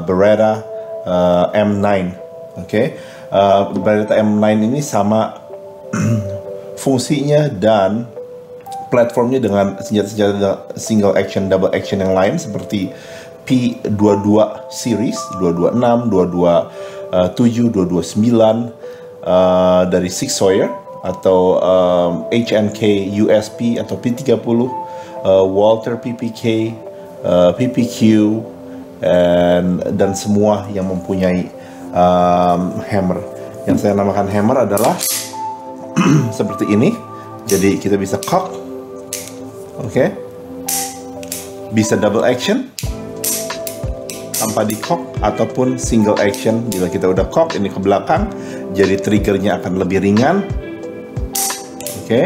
Beretta M9. Oke, Beretta M9 ini sama fungsinya dan platformnya dengan senjata-senjata single action, double action yang lain seperti P22 series, 226, 227, 229 dari Sig Sauer, atau HNK USP atau P30, Walther PPK, PPQ, dan semua yang mempunyai hammer. Yang saya namakan hammer adalah seperti ini. Jadi kita bisa cock, oke, bisa double action tanpa di cock, ataupun single action. Bila kita udah cock ini ke belakang, jadi triggernya akan lebih ringan, oke.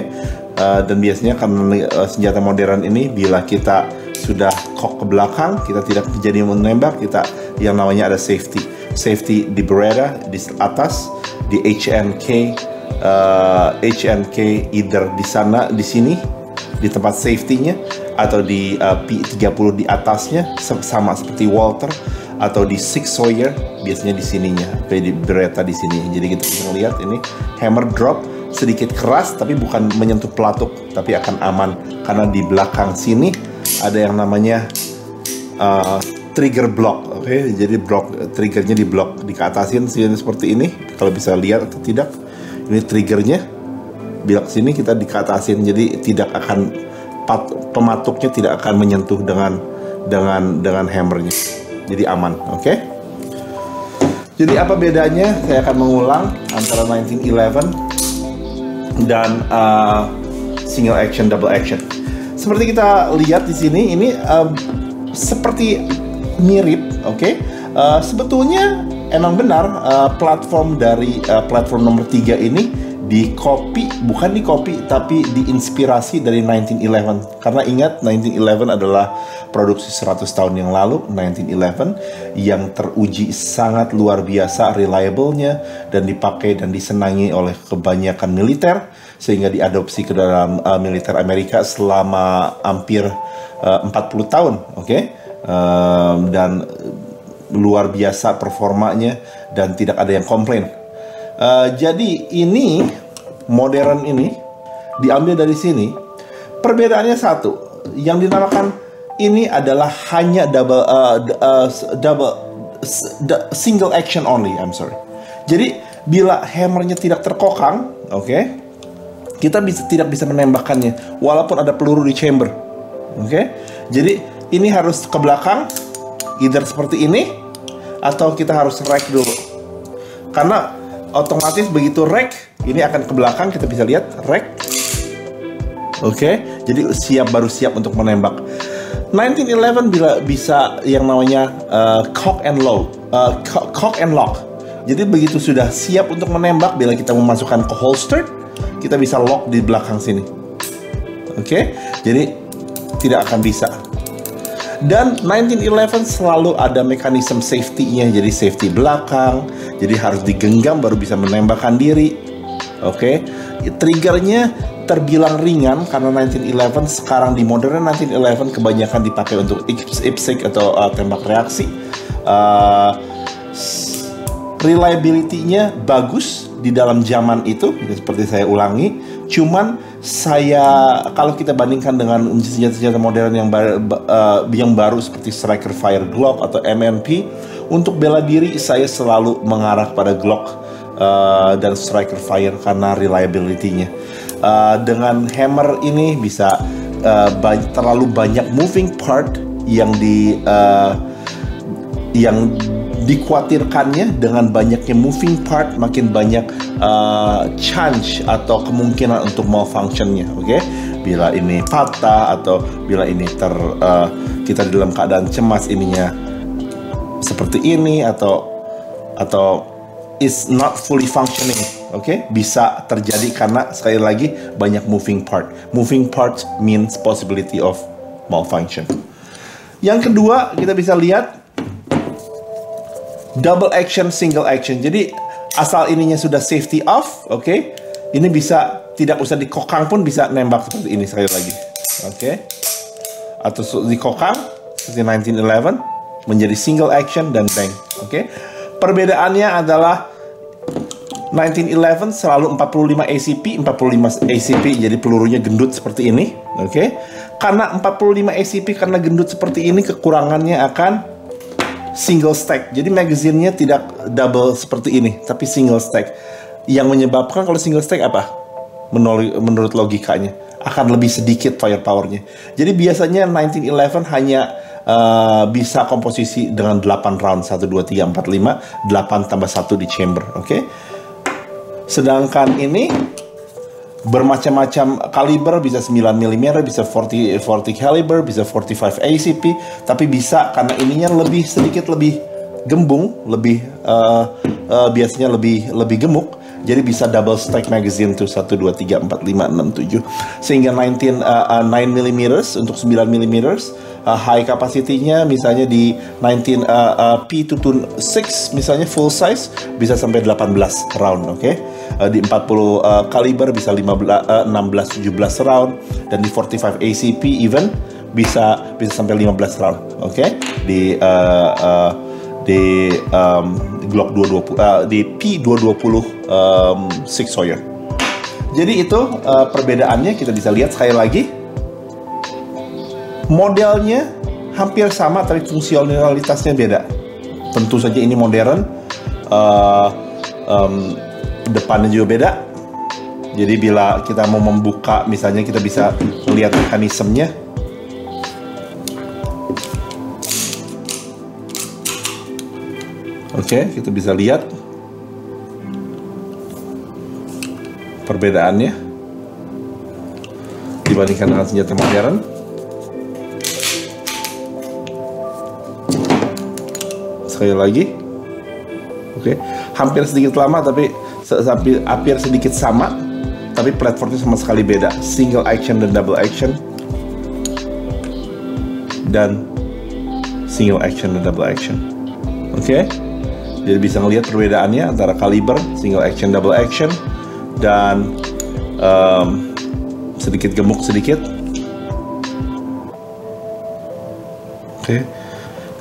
Dan biasanya karena senjata modern ini, bila kita sudah cock ke belakang, kita tidak jadi menembak, kita yang namanya ada safety di Beretta di atas, di HNK either di sana, di sini di tempat safety-nya, atau di P30 di atasnya, sama seperti Walther, atau di Sig Sauer biasanya di sininya, di Beretta di sini. Jadi kita bisa lihat ini hammer drop sedikit keras, tapi bukan menyentuh pelatuk, tapi akan aman karena di belakang sini ada yang namanya trigger block. Oke, jadi triggernya di block, dikeatasin seperti ini. Kalau bisa lihat atau tidak, ini triggernya bila sini kita dikeatasin, jadi tidak akan pematuknya tidak akan menyentuh dengan hammernya, jadi aman. Oke. Jadi apa bedanya? Saya akan mengulang antara 1911 dan single action, double action. Seperti kita lihat di sini, ini seperti mirip, oke. Sebetulnya emang benar platform dari platform nomor 3 ini bukan di copy, tapi diinspirasi dari 1911. Karena ingat, 1911 adalah produksi 100 tahun yang lalu, 1911 yang teruji sangat luar biasa reliable-nya, dan dipakai dan disenangi oleh kebanyakan militer, sehingga diadopsi ke dalam militer Amerika selama hampir 40 tahun, oke. Dan luar biasa performanya dan tidak ada yang komplain. Jadi ini modern ini diambil dari sini. Perbedaannya satu, yang dinamakan ini adalah hanya single action only. I'm sorry. Jadi bila hammernya tidak terkokang, oke, kita tidak bisa menembakkannya walaupun ada peluru di chamber, oke. Jadi ini harus ke belakang, either seperti ini, atau kita harus rack dulu, karena otomatis begitu rack, ini akan ke belakang, kita bisa lihat rack, oke. Jadi baru siap untuk menembak. 1911 bila bisa yang namanya cock and lock. Jadi begitu sudah siap untuk menembak, bila kita memasukkan ke holster, kita bisa lock di belakang sini, oke. Jadi tidak akan bisa. Dan 1911 selalu ada mekanisme safety-nya, jadi safety belakang, jadi harus digenggam baru bisa menembakkan diri, oke. Triggernya terbilang ringan karena 1911 sekarang di modern 1911 kebanyakan dipakai untuk IPSC atau tembak reaksi. Reliability-nya bagus di dalam zaman itu, seperti saya ulangi. Cuman kalau kita bandingkan dengan senjata-senjata modern yang baru seperti Striker Fire Glock atau MNP, untuk bela diri saya selalu mengarah pada Glock dan Striker Fire karena reliability-nya. Dengan hammer ini bisa terlalu banyak moving part yang dikhawatirkannya. Dengan banyaknya moving part, makin banyak chance atau kemungkinan untuk malfunctionnya, oke. Bila ini patah atau bila ini kita dalam keadaan cemas, ininya seperti ini atau is not fully functioning, oke. Bisa terjadi karena sekali lagi banyak moving part. Moving part means possibility of malfunction. Yang kedua, kita bisa lihat double action, single action. Jadi asal ininya sudah safety off, oke. Ini bisa tidak usah dikokang pun bisa nembak seperti ini sekali lagi, oke. Atau dikokang seperti 1911, menjadi single action dan bang. Oke. Perbedaannya adalah 1911 selalu 45 ACP, 45 ACP jadi pelurunya gendut seperti ini. Oke. Karena 45 ACP karena gendut seperti ini, kekurangannya akan single stack. Jadi magazinnya tidak double seperti ini, tapi single stack. Yang menyebabkan kalau single stack apa? Menurut logikanya akan lebih sedikit firepowernya. Jadi biasanya 1911 hanya bisa komposisi dengan 8 round, 1, 2, 3, 4, 5, 8 tambah 1 di chamber. Oke. Sedangkan ini bermacam-macam kaliber, bisa 9 mm, bisa 40 caliber, bisa 45 ACP, tapi bisa karena ininya sedikit lebih gembung, biasanya lebih gemuk, jadi bisa double stack magazine tuh 1, 2, 3, 4, 5, 6, 7, sehingga 9 mm untuk 9 mm high capacity-nya misalnya di 19 P226 misalnya full size bisa sampai 18 round. Oke. Di 40 kaliber bisa 16 17 round, dan di 45 ACP even bisa sampai 15 round. Oke. Di Glock 220 di P220 Six Sawyer. Jadi itu perbedaannya, kita bisa lihat sekali lagi. Modelnya hampir sama, tapi fungsionalitasnya beda. Tentu saja ini modern, depannya juga beda. Jadi bila kita mau membuka, misalnya kita bisa melihat mekanismenya. Oke, kita bisa lihat perbedaannya dibandingkan dengan senjata modern. Sekali lagi, oke, hampir sedikit lama, tapi hampir sedikit sama, tapi platformnya sama sekali beda. Single action dan double action, dan single action dan double action. Oke, jadi bisa ngelihat perbedaannya antara kaliber, single action, double action, dan sedikit gemuk sedikit. Oke.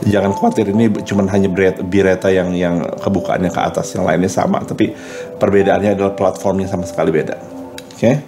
Jangan khawatir, ini cuma hanya Beretta yang kebukaannya ke atas, yang lainnya sama, tapi perbedaannya adalah platformnya sama sekali beda. Oke.